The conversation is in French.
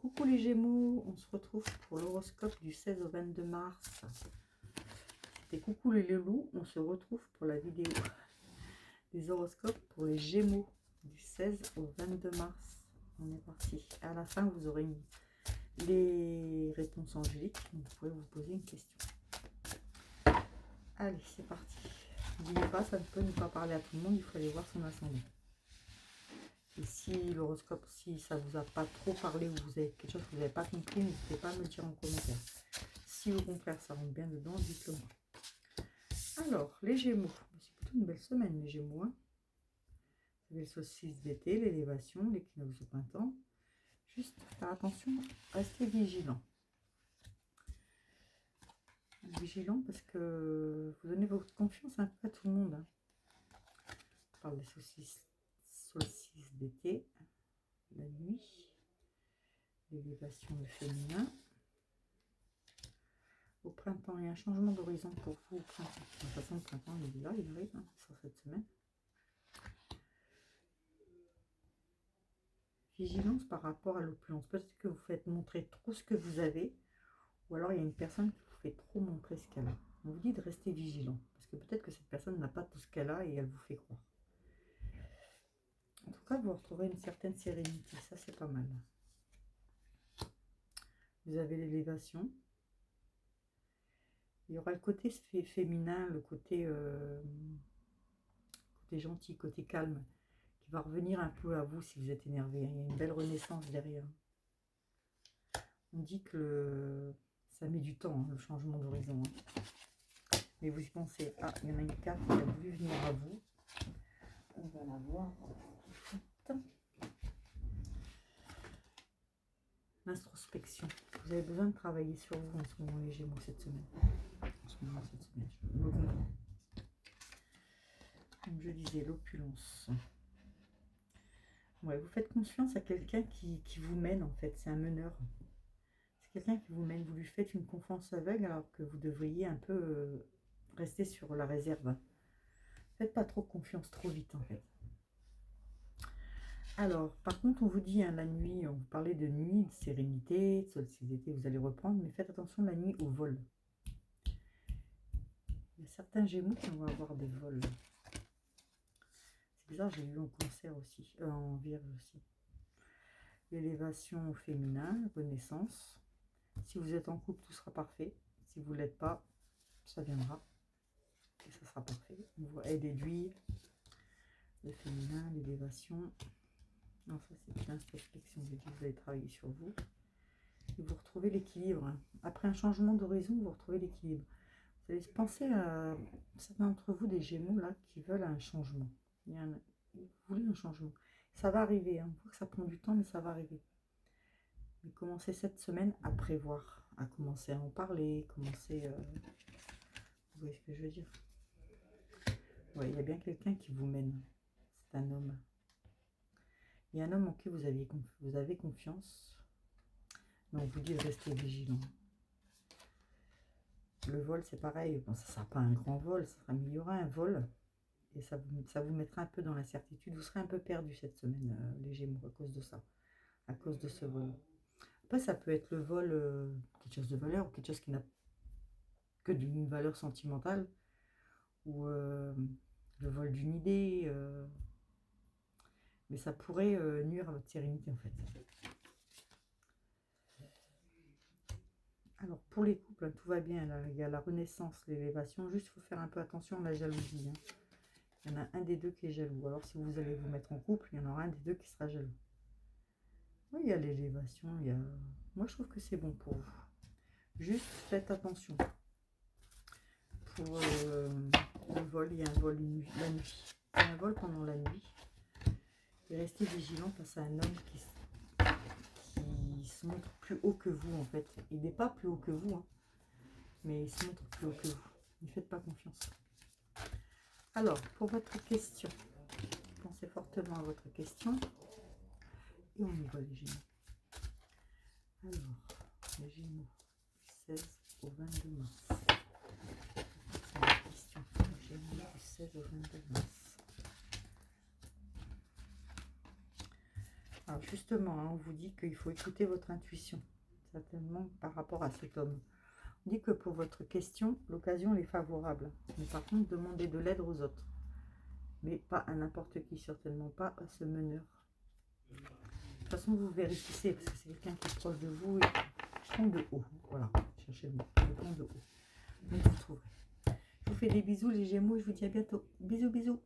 Coucou les Gémeaux, on se retrouve pour l'horoscope du 16 au 22 mars. C'était coucou les loups, on se retrouve pour la vidéo des horoscopes pour les Gémeaux du 16 au 22 mars. On est parti. À la fin, vous aurez les réponses angéliques, donc vous pourrez vous poser une question. Allez, c'est parti. N'oubliez pas, ça ne peut ne pas parler à tout le monde, il faut aller voir son ascendant. Et si l'horoscope, si ça vous a pas trop parlé ou vous avez quelque chose que vous n'avez pas compris, n'hésitez pas à me le dire en commentaire. Si au contraire ça rentre bien dedans, dites-le moi. Alors, les Gémeaux, c'est plutôt une belle semaine les Gémeaux. Hein. Vous avez le solstice d'été, l'élévation, l'équinoxe de printemps. Juste faire attention, restez vigilants. Vigilants parce que vous donnez votre confiance un peu à tout le monde. Hein. On parle des solstices d'été, la nuit, l'élévation du féminin. Au printemps, il y a un changement d'horizon pour vous au printemps. De toute façon, le printemps, il est là, il arrive sur cette semaine. Vigilance par rapport à l'opulence. Peut-être que vous faites montrer trop ce que vous avez, ou alors il y a une personne qui vous fait trop montrer ce qu'elle a. On vous dit de rester vigilant, parce que peut-être que cette personne n'a pas tout ce qu'elle a et elle vous fait croire. En tout cas, vous retrouverez une certaine sérénité, ça c'est pas mal. Vous avez l'élévation. Il y aura le côté féminin, le côté gentil, côté calme, qui va revenir un peu à vous si vous êtes énervé. Il y a une belle renaissance derrière. On dit que ça met du temps, hein, le changement d'horizon. Hein. Mais vous y pensez, ah, il y en a une carte qui a voulu venir à vous. On va la voir. L'introspection. Vous avez besoin de travailler sur vous en ce moment, les Gémeaux, cette semaine. En ce moment, cette semaine, je me comprends. Comme je disais, l'opulence. Ouais, vous faites confiance à quelqu'un qui vous mène, en fait. C'est un meneur. C'est quelqu'un qui vous mène. Vous lui faites une confiance aveugle alors que vous devriez un peu rester sur la réserve. Faites pas trop confiance trop vite, en fait. Alors, par contre, on vous dit, hein, la nuit, on vous parlait de nuit, de sérénité, de solstice d'été, vous allez reprendre, mais faites attention la nuit au vol. Il y a certains Gémeaux qui vont avoir des vols. C'est bizarre, j'ai eu en cancer aussi, en vierge aussi. L'élévation au féminin, renaissance. Si vous êtes en couple, tout sera parfait. Si vous ne l'êtes pas, ça viendra. Et ça sera parfait. On voit aide aiguille, le féminin, l'élévation. Non, ça c'est l'introspection. Vous allez travailler sur vous. Et vous retrouvez l'équilibre. Après un changement d'horizon, vous retrouvez l'équilibre. Vous allez penser à certains d'entre vous, des Gémeaux, là, qui veulent un changement. Vous voulez un changement. Ça va arriver. Hein. On voit que ça prend du temps, mais ça va arriver. Mais commencez cette semaine à prévoir, à commencer à en parler, commencer... Vous voyez ce que je veux dire? Oui, il y a bien quelqu'un qui vous mène. C'est un homme. Il y a un homme en qui vous avez confiance. Mais on vous dit de rester vigilant. Le vol, c'est pareil. Bon, ça ne sera pas un grand vol, mais il y aura un vol. Et ça vous mettra un peu dans l'incertitude. Vous serez un peu perdu cette semaine, les Gémeaux, à cause de ça. À cause de ce vol. Après, ça peut être le vol, quelque chose de valeur, ou quelque chose qui n'a que d'une valeur sentimentale. Ou le vol d'une idée. Mais ça pourrait nuire à votre sérénité, en fait. Alors, pour les couples, tout va bien. Là. Il y a la renaissance, l'élévation. Juste, il faut faire un peu attention à la jalousie. Hein. Il y en a un des deux qui est jaloux. Alors, si vous allez vous mettre en couple, il y en aura un des deux qui sera jaloux. Oui, il y a l'élévation. Moi, je trouve que c'est bon pour vous. Juste, faites attention. Pour le vol, il y a un vol la nuit. Il y a un vol pendant la nuit. Et restez vigilant face à un homme qui se montre plus haut que vous, en fait. Il n'est pas plus haut que vous, hein, mais il se montre plus haut que vous. Ne faites pas confiance. Alors, pour votre question, pensez fortement à votre question. Et on y va, les Gémeaux. Alors, les Gémeaux, du 16 au 22 mars. C'est la question. Les Gémeaux, du 16 au 22 mars. Alors justement, hein, on vous dit qu'il faut écouter votre intuition, certainement par rapport à cet homme. On dit que pour votre question, l'occasion est favorable. Mais par contre, demandez de l'aide aux autres. Mais pas à n'importe qui, certainement pas à ce meneur. De toute façon, vous vérifiez, parce que c'est quelqu'un qui est proche de vous et qui tombe de haut. Voilà, cherchez le mot, il tombe de haut. Donc vous trouverez. Je vous fais des bisous les Gémeaux, je vous dis à bientôt. Bisous, bisous.